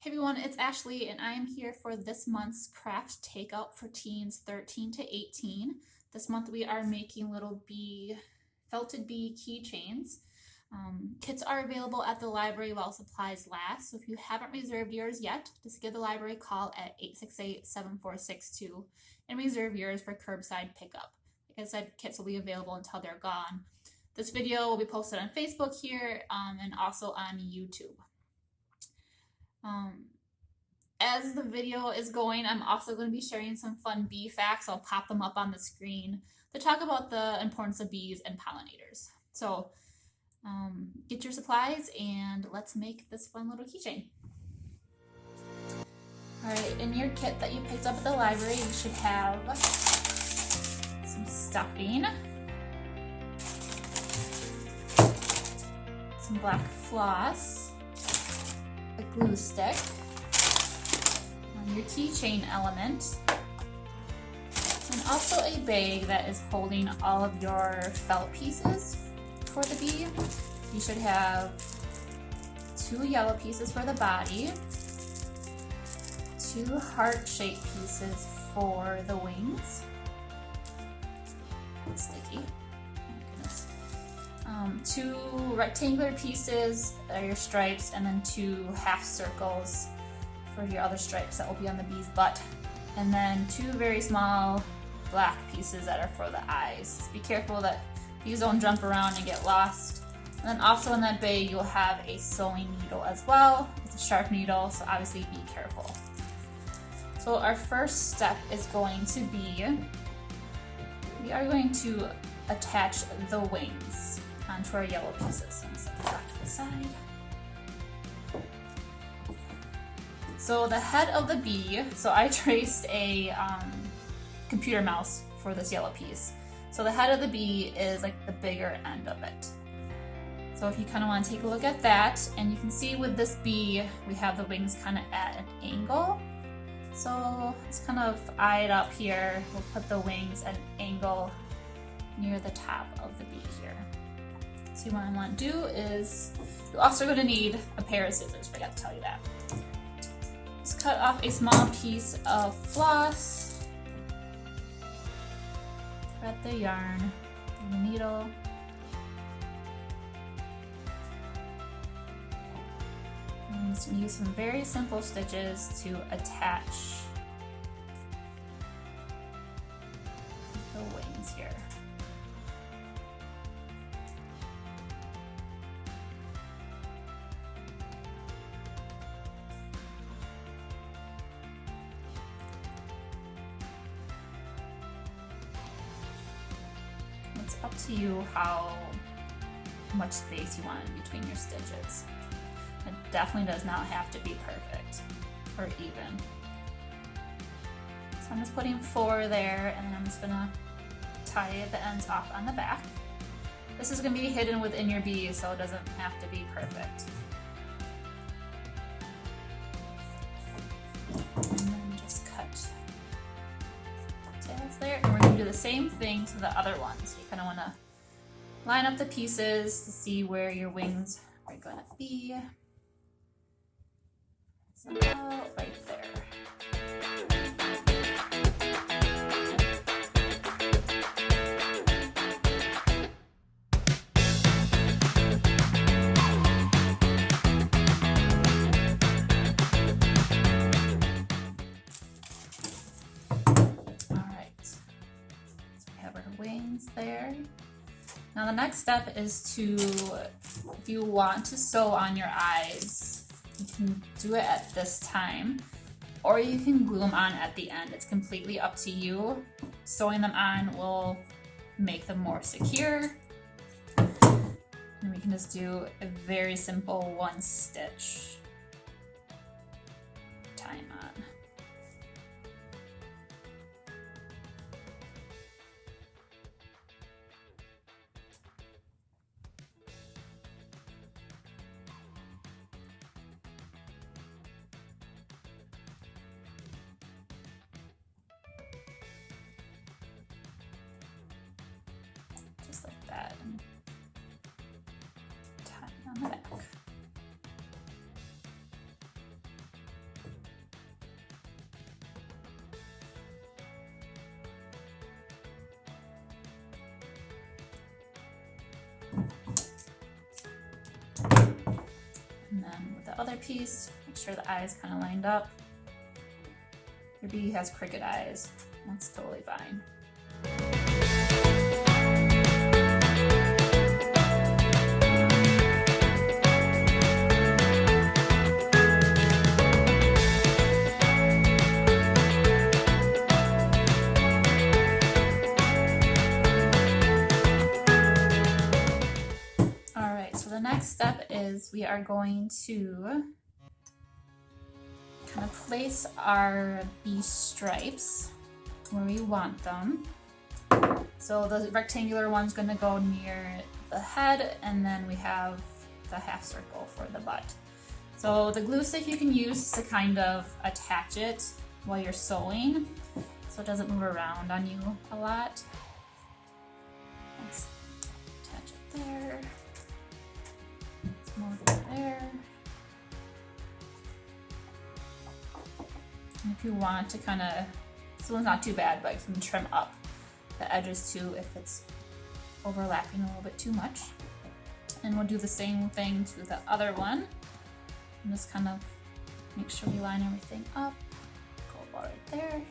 Hey everyone, it's Ashley and I am here for this month's Craft Takeout for teens 13 to 18. This month we are making little felted bee keychains. Kits are available at the library while supplies last, so if you haven't reserved yours yet, just give the library a call at 868-7462 and reserve yours for curbside pickup. Like I said, kits will be available until they're gone. This video will be posted on Facebook here and also on YouTube. As the video is going, I'm also going to be sharing some fun bee facts. I'll pop them up on the screen to talk about the importance of bees and pollinators. So get your supplies and let's make this fun little keychain. Alright, in your kit that you picked up at the library, you should have some stuffing, some black floss, a glue stick, your keychain element, and also a bag that is holding all of your felt pieces for the bee. You should have 2 yellow pieces for the body, 2 heart-shaped pieces for the wings. That's sticky. Oh my goodness. 2 rectangular pieces that are your stripes, and then 2 half circles for your other stripes that will be on the bee's butt, and then 2 very small black pieces that are for the eyes. Just be careful that bees don't jump around and get lost. And then also in that bag you'll have a sewing needle as well. It's a sharp needle, so obviously be careful. So our first step is going to be, we are going to attach the wings onto our yellow pieces. So I'm going to set this off to the side. So the head of the bee, so I traced a computer mouse for this yellow piece. So the head of the bee is like the bigger end of it. So if you kind of want to take a look at that, and you can see with this bee, we have the wings kind of at an angle. So let's kind of eye it up here. We'll put the wings at an angle near the top of the bee here. So what I want to do is, you're also going to need a pair of scissors, forgot to tell you that. Just cut off a small piece of floss, thread the yarn and the needle, and just use some very simple stitches to attach the wings here. It's up to you how much space you want in between your stitches. It definitely does not have to be perfect or even. So I'm just putting 4 there, and then I'm just gonna tie the ends off on the back. This is gonna be hidden within your bee, so it doesn't have to be perfect. And then just cut tails there, and we're going to do the same thing to the other one. So you kind of want to line up the pieces to see where your wings are going to be. So about right there. Wings there. Now the next step is to, if you want to sew on your eyes, you can do it at this time, or you can glue them on at the end. It's completely up to you. Sewing them on will make them more secure. And we can just do a very simple 1 stitch tying on. Just like that, and tie on the back. the other piece. Make sure the eyes kind of lined up. Your bee has crooked eyes. That's totally fine. The next step is we are going to kind of place our bee stripes where we want them. So the rectangular one's going to go near the head, and then we have the half circle for the butt. So the glue stick you can use to kind of attach it while you're sewing so it doesn't move around on you a lot. Let's attach it there. More there. And if you want to kind of, this one's not too bad, but you can trim up the edges too if it's overlapping a little bit too much. And we'll do the same thing to the other one. And just kind of make sure we line everything up. Go about right there.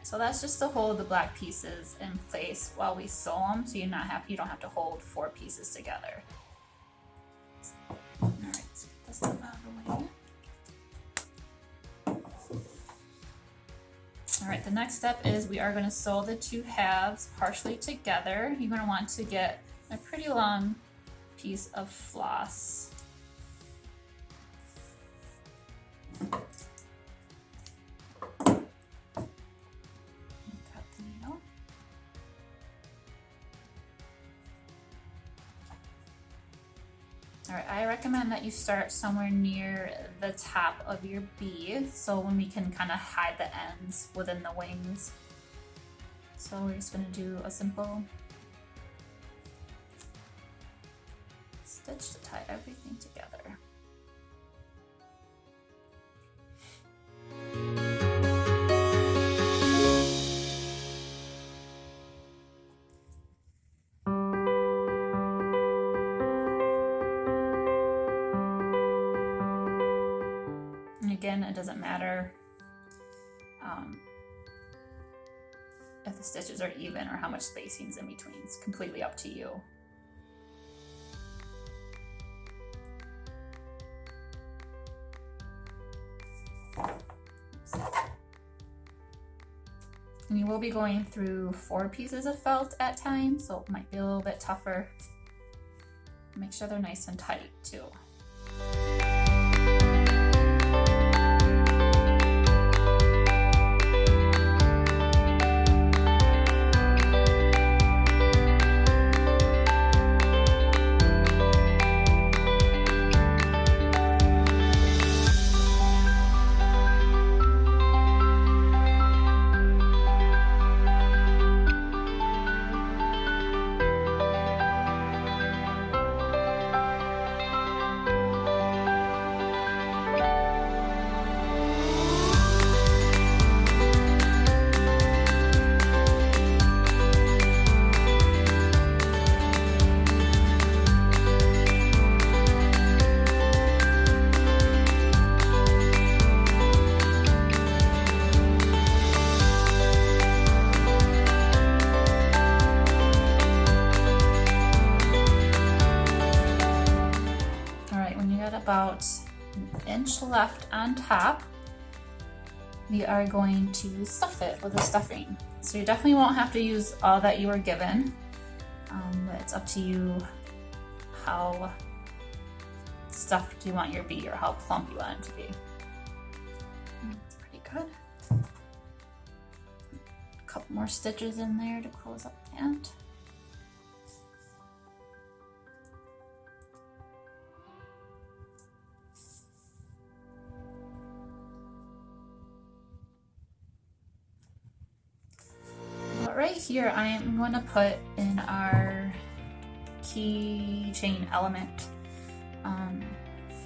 So that's just to hold the black pieces in place while we sew them, so you don't have to hold 4 pieces together. All right, so get this stuff out of the way. All right, the next step is we are going to sew the 2 halves partially together. You're going to want to get a pretty long piece of floss. All right, I recommend that you start somewhere near the top of your bee, so when we can kind of hide the ends within the wings. So we're just going to do a simple stitch to tie everything together. Again, it doesn't matter if the stitches are even or how much spacing's in between. It's completely up to you. And you will be going through 4 pieces of felt at times, so it might be a little bit tougher. Make sure they're nice and tight too. About an inch left on top, we are going to stuff it with the stuffing. So you definitely won't have to use all that you were given, but it's up to you how stuffed you want your bee or how plump you want it to be. It's pretty good. A couple more stitches in there to close up the end. Right here, I am going to put in our keychain element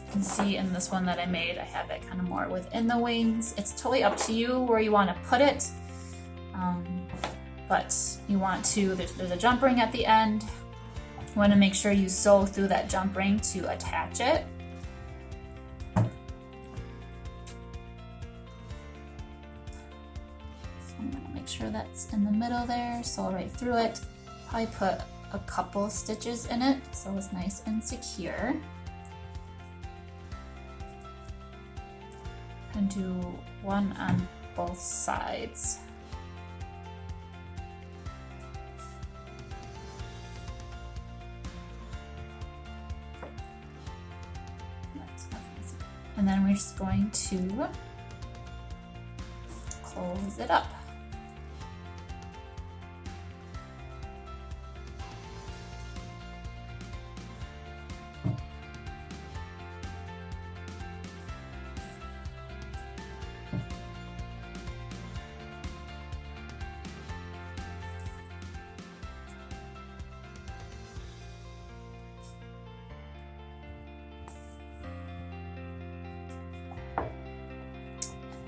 You can see in this one that I made, I have it kind of more within the wings. It's totally up to you where you want to put it. But you want to, there's a jump ring at the end. You want to make sure you sew through that jump ring to attach it. So I'm going to make sure that's in the middle there, sew right through it. Probably put a couple stitches in it so it's nice and secure. And do one on both sides. And then we're just going to close it up.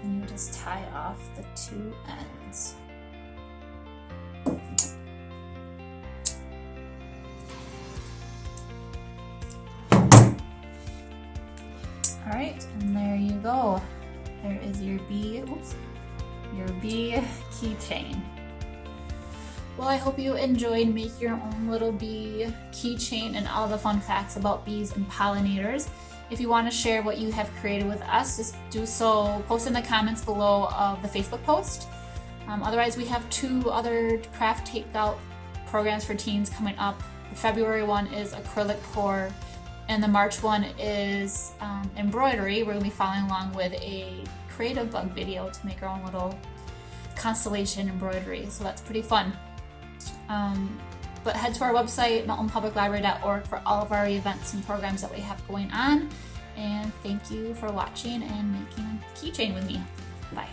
And you just tie off the two ends. All right, and there you go. There is your bee, your bee keychain. Well, I hope you enjoyed making your own little bee keychain and all the fun facts about bees and pollinators. If you want to share what you have created with us, just do so, post in the comments below of the Facebook post. Otherwise, we have 2 other Craft Takeout programs for teens coming up. The February one is acrylic pour, and the March one is embroidery. We're going to be following along with a creative bug video to make our own little constellation embroidery, so that's pretty fun. But head to our website, mountainpubliclibrary.org, for all of our events and programs that we have going on. And thank you for watching and making a keychain with me. Bye.